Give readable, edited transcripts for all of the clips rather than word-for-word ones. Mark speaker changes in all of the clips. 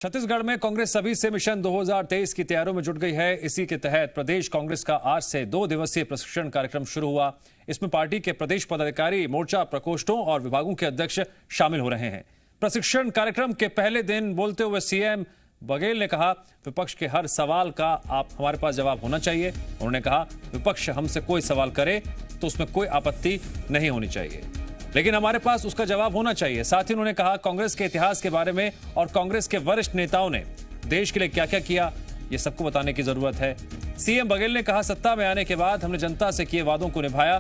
Speaker 1: छत्तीसगढ़ में कांग्रेस सभी से मिशन 2023 की तैयारियों में जुट गई है। इसी के तहत प्रदेश कांग्रेस का आज से 2 दिवसीय प्रशिक्षण कार्यक्रम शुरू हुआ। इसमें पार्टी के प्रदेश पदाधिकारी, मोर्चा प्रकोष्ठों और विभागों के अध्यक्ष शामिल हो रहे हैं। प्रशिक्षण कार्यक्रम के पहले दिन बोलते हुए सीएम बघेल ने कहा, विपक्ष के हर सवाल का हमारे पास जवाब होना चाहिए। उन्होंने कहा, विपक्ष हमसे कोई सवाल करे तो उसमें कोई आपत्ति नहीं होनी चाहिए, लेकिन हमारे पास उसका जवाब होना चाहिए। साथ ही उन्होंने कहा, कांग्रेस के इतिहास के बारे में और कांग्रेस के वरिष्ठ नेताओं ने देश के लिए क्या क्या किया, ये सबको बताने की जरूरत है। सीएम बघेल ने कहा, सत्ता में आने के बाद हमने जनता से किए वादों को निभाया।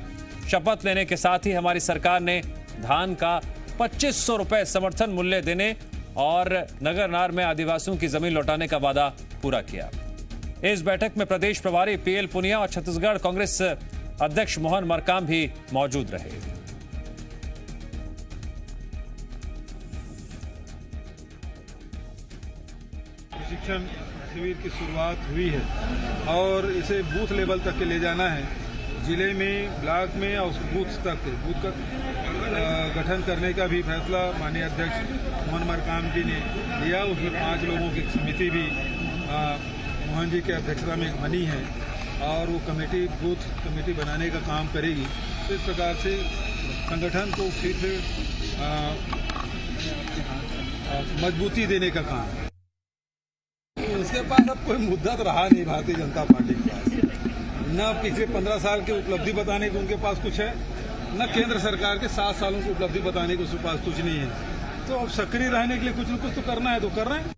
Speaker 1: शपथ लेने के साथ ही हमारी सरकार ने धान का 2500 रुपए समर्थन मूल्य देने और नगर नार में आदिवासियों की जमीन लौटाने का वादा पूरा किया। इस बैठक में प्रदेश प्रभारी पीएल पुनिया और छत्तीसगढ़ कांग्रेस अध्यक्ष मोहन मरकाम भी मौजूद रहे।
Speaker 2: प्रशिक्षण शिविर की शुरुआत हुई है और इसे बूथ लेवल तक के ले जाना है। जिले में, ब्लॉक में और बूथ तक बूथ का गठन करने का भी फैसला माननीय अध्यक्ष मोहन मरकाम जी ने लिया। उसमें 5 लोगों की समिति भी मोहन जी की अध्यक्षता में बनी है और वो कमेटी बूथ कमेटी बनाने का काम करेगी। तो इस प्रकार से संगठन को फिर से मजबूती देने का काम है। उसके पास अब कोई मुद्दा तो रहा नहीं भारतीय जनता पार्टी के पास। न पिछले 15 साल की उपलब्धि बताने को उनके पास कुछ है, न केंद्र सरकार के 7 सालों की उपलब्धि बताने को उसके पास कुछ नहीं है। तो अब सक्रिय रहने के लिए कुछ न कुछ तो करना है, तो कर रहे हैं।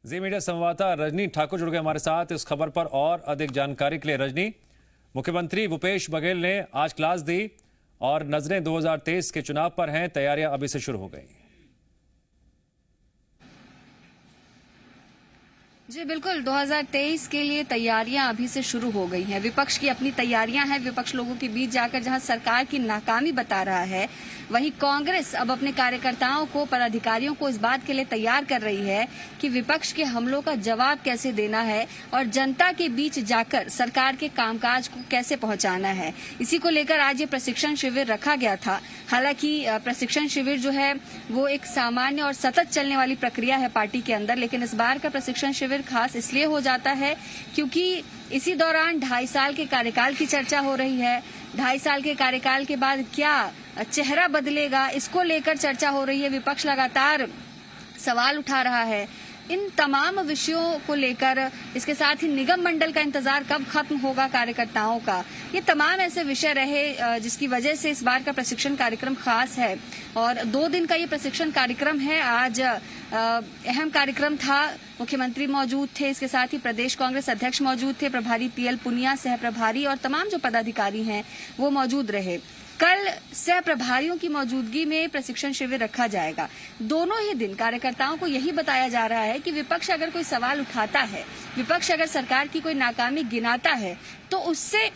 Speaker 1: जी मीडिया संवाददाता रजनी ठाकुर जुड़ गए हमारे साथ इस खबर पर और अधिक जानकारी के लिए। रजनी, मुख्यमंत्री भूपेश बघेल ने आज क्लास दी और नजरें 2023 के चुनाव पर हैं। तैयारियां अभी से शुरू हो गई।
Speaker 3: जी बिल्कुल, 2023 के लिए तैयारियां अभी से शुरू हो गई हैं। विपक्ष की अपनी तैयारियां हैं। विपक्ष लोगों के बीच जाकर जहां सरकार की नाकामी बता रहा है, वहीं कांग्रेस अब अपने कार्यकर्ताओं को, पदाधिकारियों को इस बात के लिए तैयार कर रही है कि विपक्ष के हमलों का जवाब कैसे देना है और जनता के बीच जाकर सरकार के कामकाज को कैसे पहुंचाना है। इसी को लेकर आज ये प्रशिक्षण शिविर रखा गया था। हालांकि प्रशिक्षण शिविर जो है वो एक सामान्य और सतत चलने वाली प्रक्रिया है पार्टी के अंदर, लेकिन इस बार का प्रशिक्षण शिविर खास इसलिए हो जाता है क्योंकि इसी दौरान 2.5 साल के कार्यकाल की चर्चा हो रही है। 2.5 साल के कार्यकाल के बाद क्या चेहरा बदलेगा, इसको लेकर चर्चा हो रही है। विपक्ष लगातार सवाल उठा रहा है इन तमाम विषयों को लेकर। इसके साथ ही निगम मंडल का इंतजार कब खत्म होगा कार्यकर्ताओं का, ये तमाम ऐसे विषय रहे जिसकी वजह से इस बार का प्रशिक्षण कार्यक्रम खास है। और 2 दिन का ये प्रशिक्षण कार्यक्रम है। आज अहम कार्यक्रम था, मुख्यमंत्री मौजूद थे, इसके साथ ही प्रदेश कांग्रेस अध्यक्ष मौजूद थे, प्रभारी पीएल पुनिया, सह प्रभारी और तमाम जो पदाधिकारी हैं वो मौजूद रहे। कल सह प्रभारियों की मौजूदगी में प्रशिक्षण शिविर रखा जाएगा। दोनों ही दिन कार्यकर्ताओं को यही बताया जा रहा है कि विपक्ष अगर कोई सवाल उठाता है, विपक्ष अगर सरकार की कोई नाकामी गिनाता है, तो उससे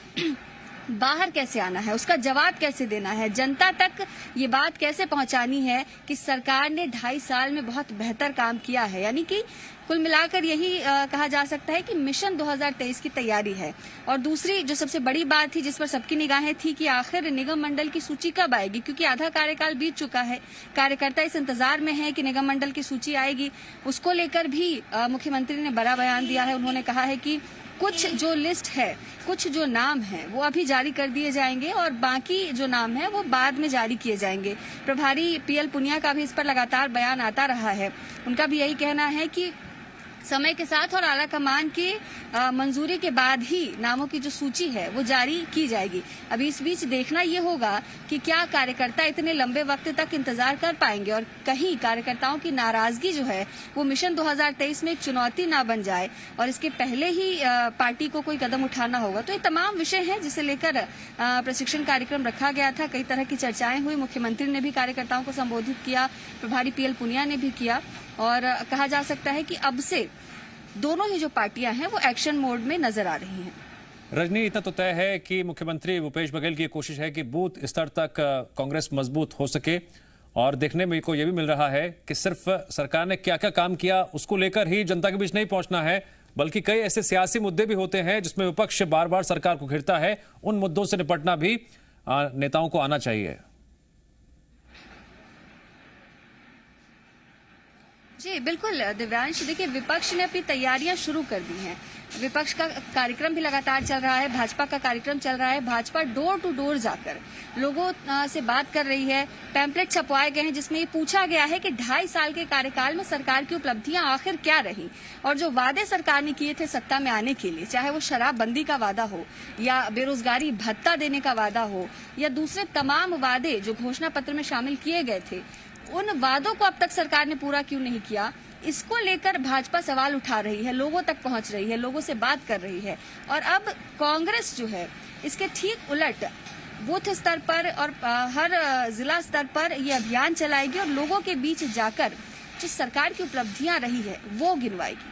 Speaker 3: बाहर कैसे आना है, उसका जवाब कैसे देना है, जनता तक ये बात कैसे पहुंचानी है कि सरकार ने 2.5 साल में बहुत बेहतर काम किया है। यानी कि कुल मिलाकर यही कहा जा सकता है कि मिशन 2023 की तैयारी है। और दूसरी जो सबसे बड़ी बात थी जिस पर सबकी निगाहें थी कि आखिर निगम मंडल की सूची कब आएगी, क्योंकि आधा कार्यकाल बीत चुका है। कार्यकर्ता इस इंतजार में है कि निगम मंडल की सूची आएगी। उसको लेकर भी मुख्यमंत्री ने बड़ा बयान दिया है। उन्होंने कहा है कि कुछ जो लिस्ट है, कुछ जो नाम है वो अभी जारी कर दिए जाएंगे और बाकी जो नाम है वो बाद में जारी किए जाएंगे। प्रभारी पीएल पुनिया का भी इस पर लगातार बयान आता रहा है। उनका भी यही कहना है कि समय के साथ और आला कमान की मंजूरी के बाद ही नामों की जो सूची है वो जारी की जाएगी। अभी इस बीच देखना ये होगा कि क्या कार्यकर्ता इतने लंबे वक्त तक इंतजार कर पाएंगे और कहीं कार्यकर्ताओं की नाराजगी जो है वो मिशन 2023 में एक चुनौती ना बन जाए और इसके पहले ही पार्टी को कोई कदम उठाना होगा। तो ये तमाम विषय हैं जिसे लेकर प्रशिक्षण कार्यक्रम रखा गया था। कई तरह की चर्चाएं हुई। मुख्यमंत्री ने भी कार्यकर्ताओं को संबोधित किया, प्रभारी पीएल पुनिया ने भी किया और कहा जा सकता है कि अब से दोनों ही जो पार्टियां हैं वो एक्शन मोड में नजर आ रही हैं।
Speaker 1: रजनी, इतना तो तय है कि मुख्यमंत्री भूपेश बघेल की कोशिश है कि बूथ स्तर तक कांग्रेस मजबूत हो सके और देखने में को यह भी मिल रहा है कि सिर्फ सरकार ने क्या क्या काम किया उसको लेकर ही जनता के बीच नहीं पहुंचना है, बल्कि कई ऐसे सियासी मुद्दे भी होते हैं जिसमें विपक्ष बार बार सरकार को घिरता है। उन मुद्दों से निपटना भी नेताओं को आना चाहिए।
Speaker 3: जी बिल्कुल दिव्यांश, देखिए विपक्ष ने अपनी तैयारियां शुरू कर दी हैं। विपक्ष का कार्यक्रम भी लगातार चल रहा है, भाजपा का कार्यक्रम चल रहा है। भाजपा डोर टू डोर जाकर लोगों से बात कर रही है। पैम्पलेट छपवाए गए हैं जिसमें ये पूछा गया है कि 2.5 साल के कार्यकाल में सरकार की उपलब्धियां आखिर क्या रही और जो वादे सरकार ने किए थे सत्ता में आने के लिए, चाहे वो शराबबंदी का वादा हो या बेरोजगारी भत्ता देने का वादा हो या दूसरे तमाम वादे जो घोषणा पत्र में शामिल किए गए थे, उन वादों को अब तक सरकार ने पूरा क्यों नहीं किया, इसको लेकर भाजपा सवाल उठा रही है, लोगों तक पहुंच रही है, लोगों से बात कर रही है। और अब कांग्रेस जो है इसके ठीक उलट बूथ स्तर पर और हर जिला स्तर पर ये अभियान चलाएगी और लोगों के बीच जाकर जो सरकार की उपलब्धियां रही है वो गिनवाएगी।